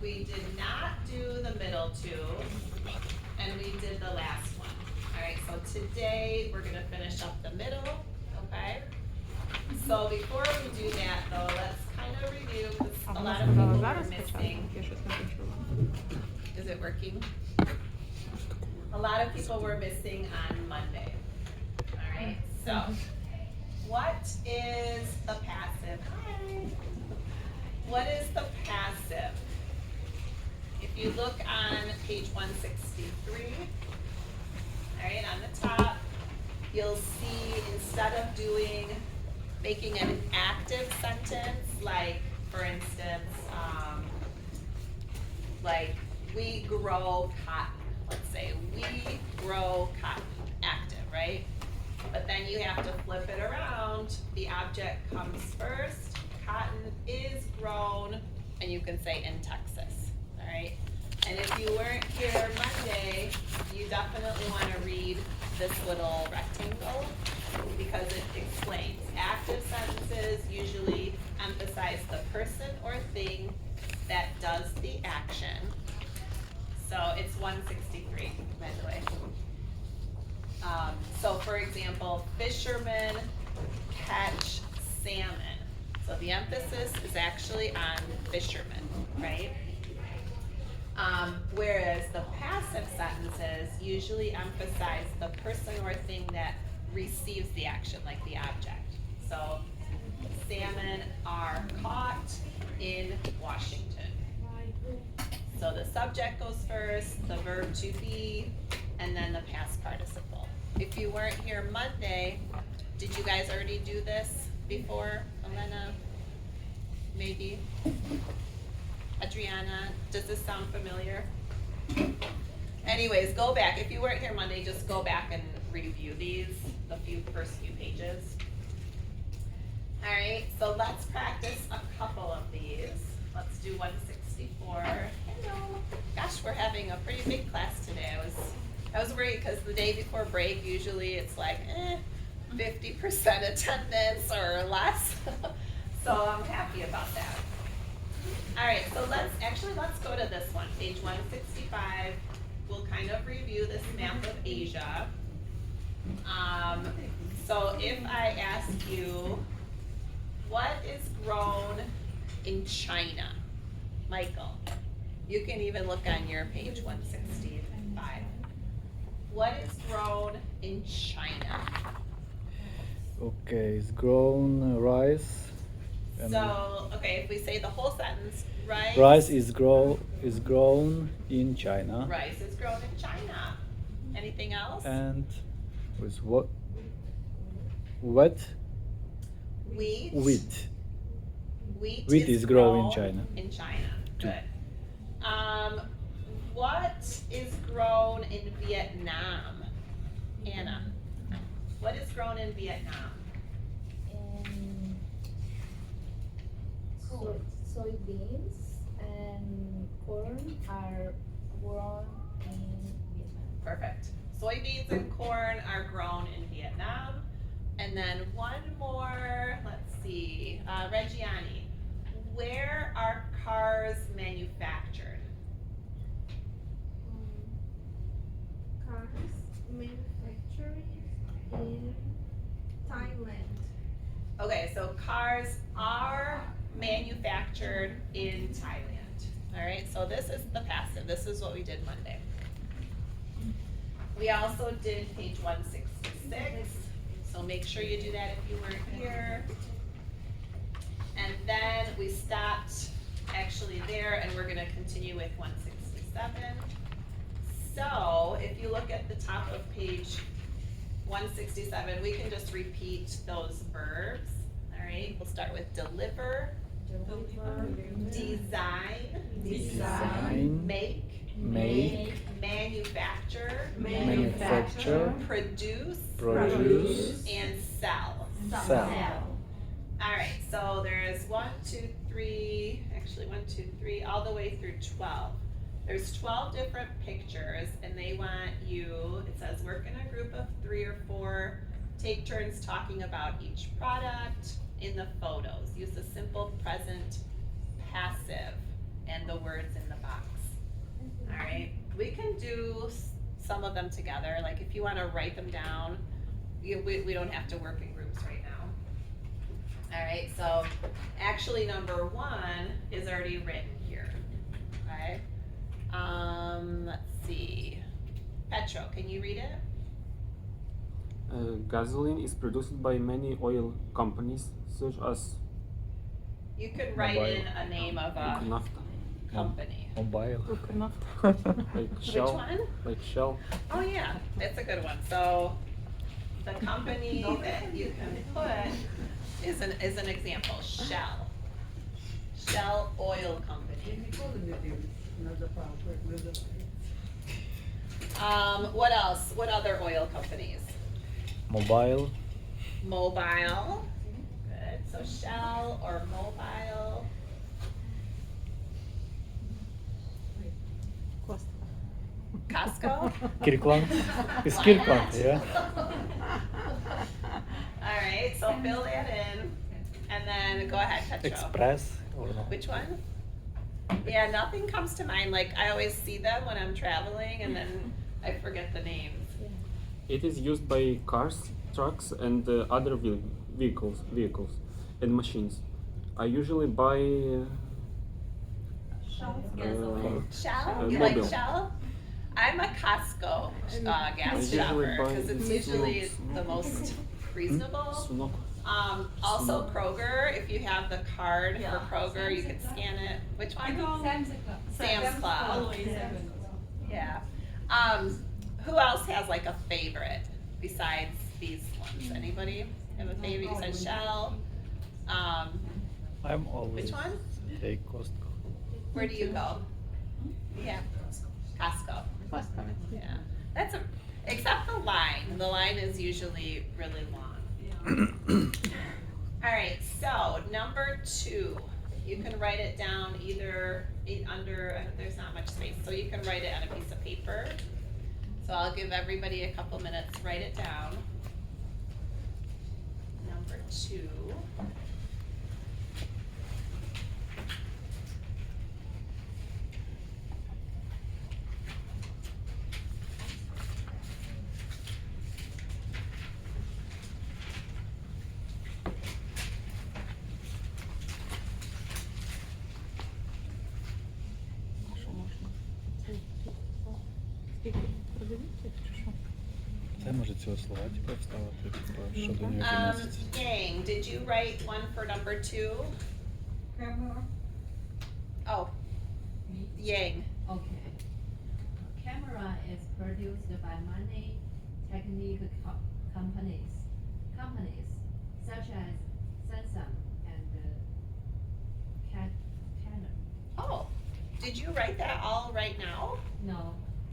we did not do the middle two, and we did the last one. All right, so today we're gonna finish up the middle, okay? So before we do that though, let's kind of review, because А a вона lot of сказала people зараз were спочатку, missing. я щось не почула. Is it working? A lot of people were missing on Monday. All right, so what is the passive? Hi. What is the passive? If you look on page 163, all right, on the top, you'll see instead of making an active sentence, like for instance, like we grow cotton. Let's say we grow cotton, active, right? But then you have to flip it around. The object comes first. Cotton is grown, and you can say in Texas, all right? And if you weren't here Monday, you definitely want to read this little rectangle because it explains. Active sentences usually emphasize the person or thing that does the action. So it's 163, by the way. So for example, fishermen catch salmon. So the emphasis is actually on fishermen, right? Whereas the passive sentences usually emphasize the person or thing that receives the action, like the object. So salmon are caught in Washington. So the subject goes first, the verb to be, and then the past participle. If you weren't here Monday, did you guys already do this before? Elena? Maybe? Adriana, does this sound familiar? Anyways, go back. If you weren't here Monday, just go back and review these, the first few pages. All right, so let's practice a couple of these. Let's do 164. Hello. Gosh, we're having a pretty big class today. I was worried because the day before break, usually it's like 50% attendance or less. So I'm happy about that. All right, so let's go to this one, page 165. We'll kind of review this map of Asia. So if I ask you, what is grown in China? Michael, you can even look on your page 165. What is grown in China? Okay, it's grown rice. And So, okay, if we say the whole sentence, rice is grown in China. Rice is grown in China. Anything else? And with what? Wheat. Wheat. Wheat. Wheat is grown in China. In China. Good. What is grown in Vietnam? Anna. What is grown in Vietnam? Soybeans and corn are grown in Vietnam. Perfect. Soybeans and corn are grown in Vietnam. And then one more, let's see, Reggiani. Where are cars manufactured? Cars manufactured in Thailand. Okay, so cars are manufactured in Thailand. All right, so this is the passive. This is what we did Monday. We also did page 166. So make sure you do that if you weren't here. And then we stopped actually there, and we're gonna continue with 167. So if you look at the top of page 167, we can just repeat those verbs. All right, we'll start with deliver, design, Design. make, manufacture, produce, and sell. Sell. All right, so there's 1, 2, 3, actually 1, 2, 3, all the way through 12. There's 12 different pictures, and they want you, it says work in a group of 3 or 4, take turns talking about each product in the photos. Use the simple present passive and the words in the We can do some of them together, like if you wanna write them down, we don't have to work in groups right now. Alright, so actually number 1 is already written here, okay? Let's see, Petro, can you read it? Gasoline is produced by many oil companies, such as You could write Mobile. in a name of a Uknafta, company. Mobile. like Which Shell, one? like Shell. Oh yeah, that's a good one. So the company that you can put is an example, Shell. Shell Oil Company. What else? What other oil companies? Mobile. Mobile. Good. So Shell or Mobile. Costco. Kirkland. It's Why Kirkland, not? yeah. All right. So fill that in, and then go ahead, Petro. Express or no? Which one? Yeah, nothing comes to mind. Like I always see them when I'm traveling, and then I forget the names. It is used by cars, trucks, and other vehicles and machines. I usually buy Shell? You like Mobil. Shell? I'm a Costco gas I shopper usually buy because it's usually the most reasonable. Sunoco. Also Kroger, if you have the card for Kroger, you can scan it. Which one? Sam's Club. Yeah. Who else has like a favorite besides these ones? Anybody have a favorite? You said Shell. I'm always Which one? take Costco. Where do you go? Yeah, Costco. Yeah, that's a, except the line. The line is usually really long. All right, so number 2, you can write it down either under, there's not much space, so you can write it on a piece of paper. So I'll give everybody a couple minutes to write it down. Number 2. Це може цього слова типу вставити, типу, що до нього відноситься. Yang, did you write one for number 2? Oh, Yang. Okay. Camera is produced by many technical companies such as Samsung and Canon. Oh, did you write that all right now? No.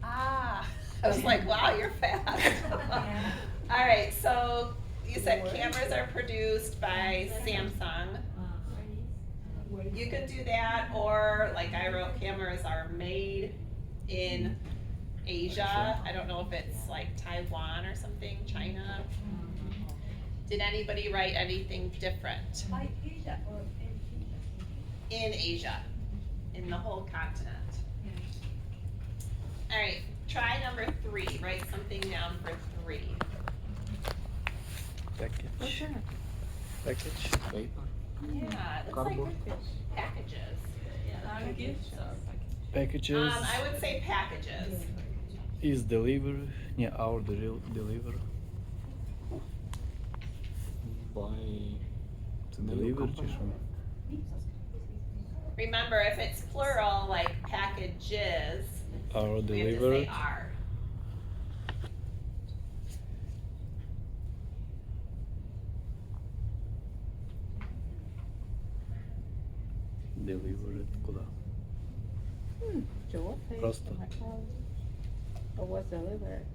Ah, I was like, wow, you're fast. All right, so you said cameras are produced by Samsung. You can do that, or like I wrote, cameras are made in Asia. I don't know if it's like Taiwan or something, China. Did anybody write anything different? In Asia, in the whole continent. All right, try number 3. Write something down for 3. Package. Package. Paper. Yeah, it's Cardboard. like packages. Packages I would say packages. is deliver. Не our deliver. By Це deliver чи що? Remember, if it's plural, like packages, Our we have to say delivered. are. Delivered куда? Просто. Or was delivered.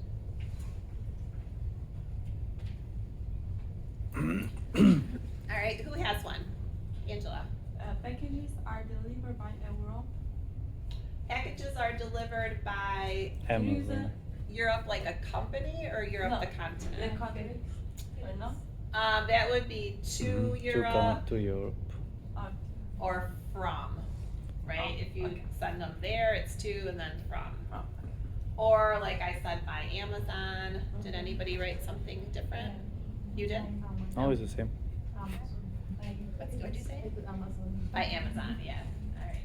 All right, who has one? Angela. Packages are delivered by Europe. Packages are delivered by Amazon. Europe, like a company, or Europe, No, the continent? continent. Or no? That would be to Europe To Europe. or from, right? Oh, If you okay. send them there, it's to, and then from. Or like I said, by Amazon. Did anybody write something different? You did? Oh, it's the same. What'd you say? Amazon. By Amazon, yeah. All right.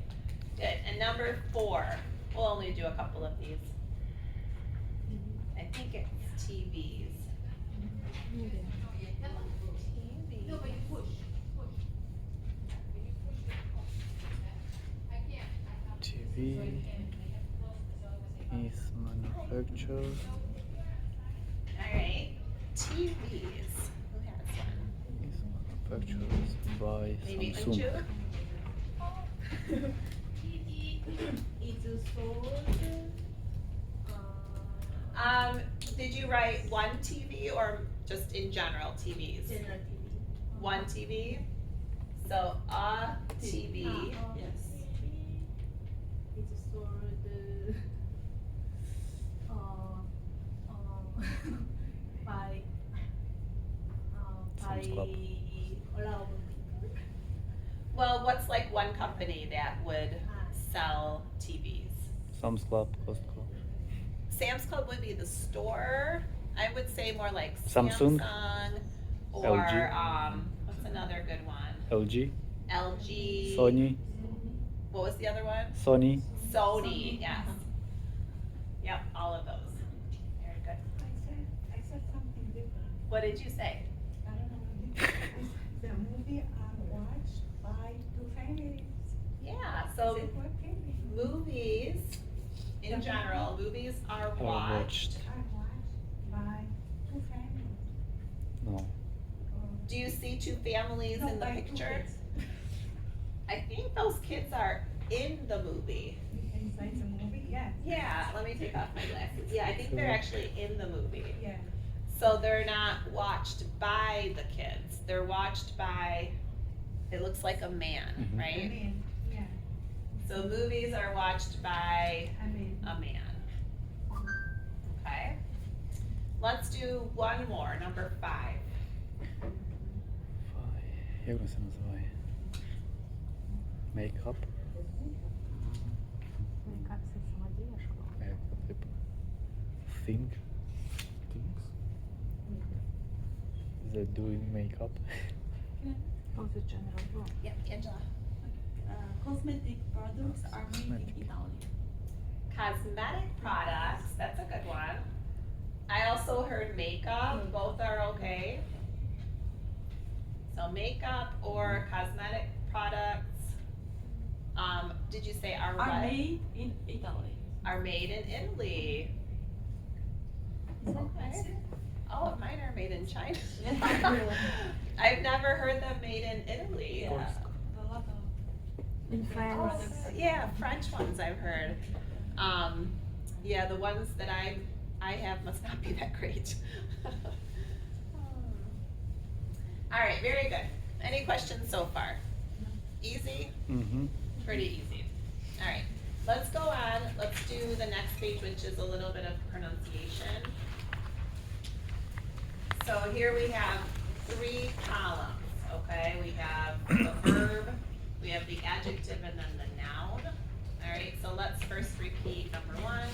Good. And number 4, we'll only do a couple of these. I think it's TVs. No, but you push. TV is manufactured. All right. TVs. Who has one? Is manufactured by Maybe Samsung. Unju? It's sold. Did you write one TV or just in general TVs? General TV. One TV. So a TV. Yes. It's sold. By. By Sam's Club. a lot of people. Well, what's like one company that would sell TVs? Sam's Club, Costco. Sam's Club would be the store. I would say more like Samsung? Samsung or LG? What's another good one? LG, LG. Sony, What was the other one? Sony. Sony. Yes. Yep, all of those. Very good. I said something different. What did you say? I don't know. The movie I watched by 2 families. Yeah. So Is it what family? movies, in general, movies are I watched. watched. I watched by 2 families. No. Do you see 2 families No, in the by 2 picture? kids. I think those kids are in the movie. Inside the movie, yeah. Yeah, let me take off my glasses. Yeah, I think they're actually in the movie. Yeah. So they're not watched by the kids. They're watched by, it looks like a man, Mhm. I right? mean, yeah. So movies are watched by I mean, a man. Okay? Let's do one more, number 5. Jak on se nazývají? Make-up? Как се самодеешь? Make-up typ. Think? Things. Is that doing makeup? Oh, the general rule. Yep, Angela. Cosmetic products are made in Italy. Cosmetic products, that's a good one. I also heard makeup, both are okay. So makeup or cosmetic products, did you say are Are what? made in Italy. Are made in Italy. Okay. All of mine are made in China. I've never heard them made in Italy. Yeah. A lot of In France. Oh, yeah, French ones I've heard. Yeah, the ones that I have must not be that great. All right, very good. Any questions so far? Easy? Mm-hmm. Pretty easy. All right, let's go on. Let's do the next page, which is a little bit of pronunciation. So here we have 3 columns, okay? We have the verb, we have the adjective, and then the noun. All right, so let's first repeat number 1,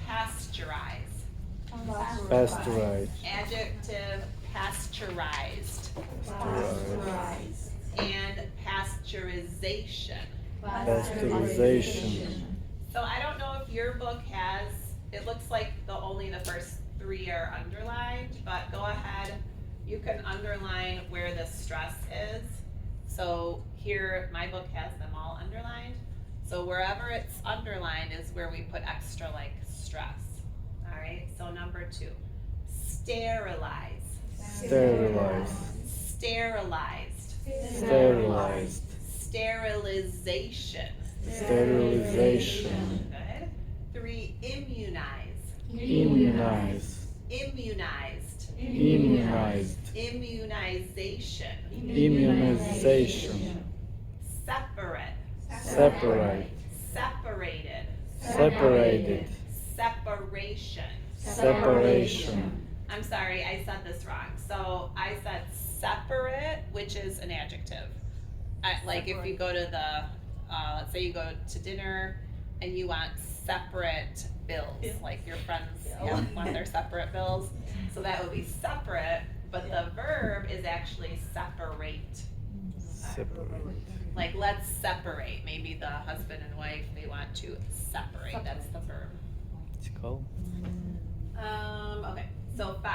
pasteurize. Pasteurized. Adjective, pasteurized. Pasteurized. And pasteurization. Pasteurization. So I don't know if your book has, it looks like only the first 3 are underlined, but go ahead, you can underline where the stress is. So here, my book has them all underlined. So wherever it's underlined is where we put extra like stress. All right, so number 2, sterilize. Sterilized. Sterilized. Sterilized. Sterilization. Sterilization. Good. 3, immunize. Immunize. Immunized. Immunized. Immunization. Immunization. Separate. Separate. Separated. Separated. Separation. Separation. I'm sorry, I said this wrong. So I said separate, which is an adjective. Like if you go to the, let's say you go to dinner and you want separate bills, Bills. like your friends Bill. want their separate bills. So that would be separate, but the verb is actually separate. Separate. Like, let's separate. Maybe the husband and wife, they want to separate. That's the verb. It's called Okay, so 5.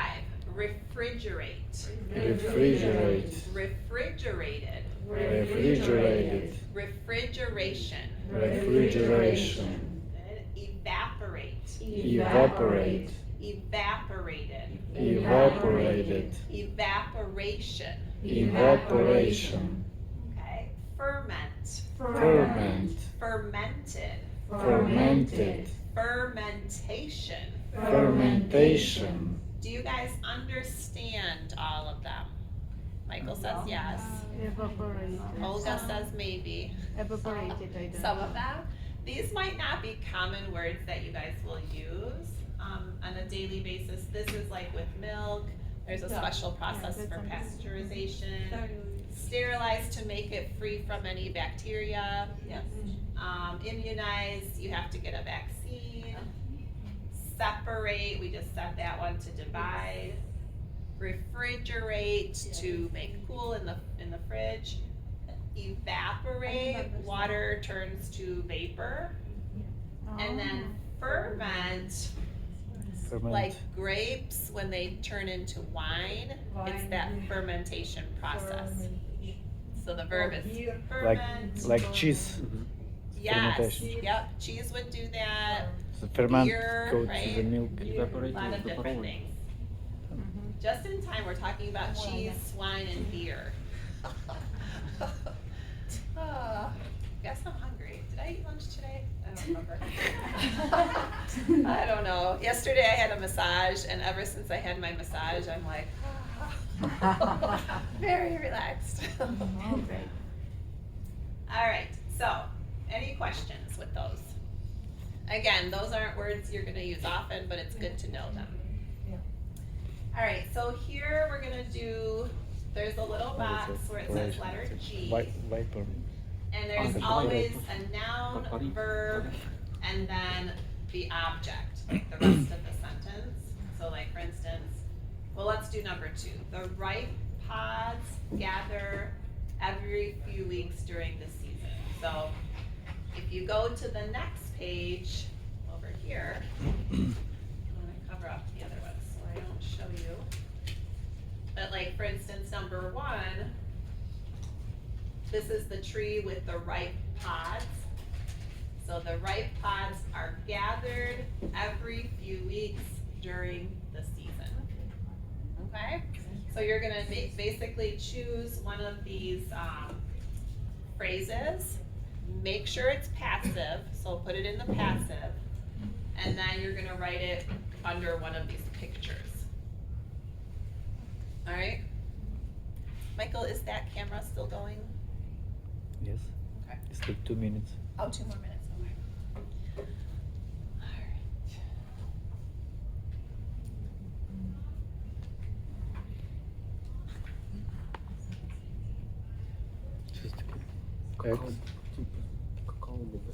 Refrigerate. refrigerate, Refrigerated. refrigerated, Refrigeration. refrigeration, Good. Evaporate. evaporate, Evaporated. evaporated, Evaporation. evaporation, Okay. Ferment. ferment, Fermented. fermented, Fermentation. fermentation. Do you guys understand all of them? Michael says yes. Evaporated. Olga says maybe. Evaporated, I don't Some know. of them. These might not be common words that you guys will use on a daily basis. This is like with milk. There's a Yeah. special process that's for understandable. pasteurization. Sterilize to make it free from any bacteria. Yes. Immunize, you have to get a vaccine. Separate, we just said that one, to divide. Refrigerate, to make cool in the fridge. Evaporate, water turns to vapor. And then ferment, Ferment. like grapes, when they turn into wine, it's that fermentation process. So the verb is ferment. Like cheese. Yes, fermentation. yep, cheese would do that. The ferment Beer, go to right? the milk. A Evaporate lot of is the different color. things. Just in time, we're talking about cheese, wine, and beer. Guess I'm hungry. Did I eat lunch today? I don't remember. I don't know. Yesterday I had a massage, and ever since I had my massage, I'm like, very relaxed. Okay. All right, so any questions with those? Again, those aren't words you're gonna use often, but it's good to know them. All right, so here we're gonna do, there's a little box where it says letter G, Viper. and there's Oh, always a noun, Buddy. verb, and then the object, like the rest of the sentence. So like, for instance, well, let's do number 2. The ripe pods gather every few weeks during the season. So if you go to the next page over here, I'm gonna cover up the other ones so I don't show you. But like, for instance, number 1, this is the tree with the ripe pods. So the ripe pods are gathered every few weeks during the season. Okay? So you're gonna basically choose one of these phrases. Make sure it's passive, so put it in the passive. And then you're gonna write it under one of these pictures. All right? Michael, is that camera still going? Yes. Okay. It's like 2 minutes. Oh, 2 more minutes, okay. All right. Just Какао, типа, какао бубы.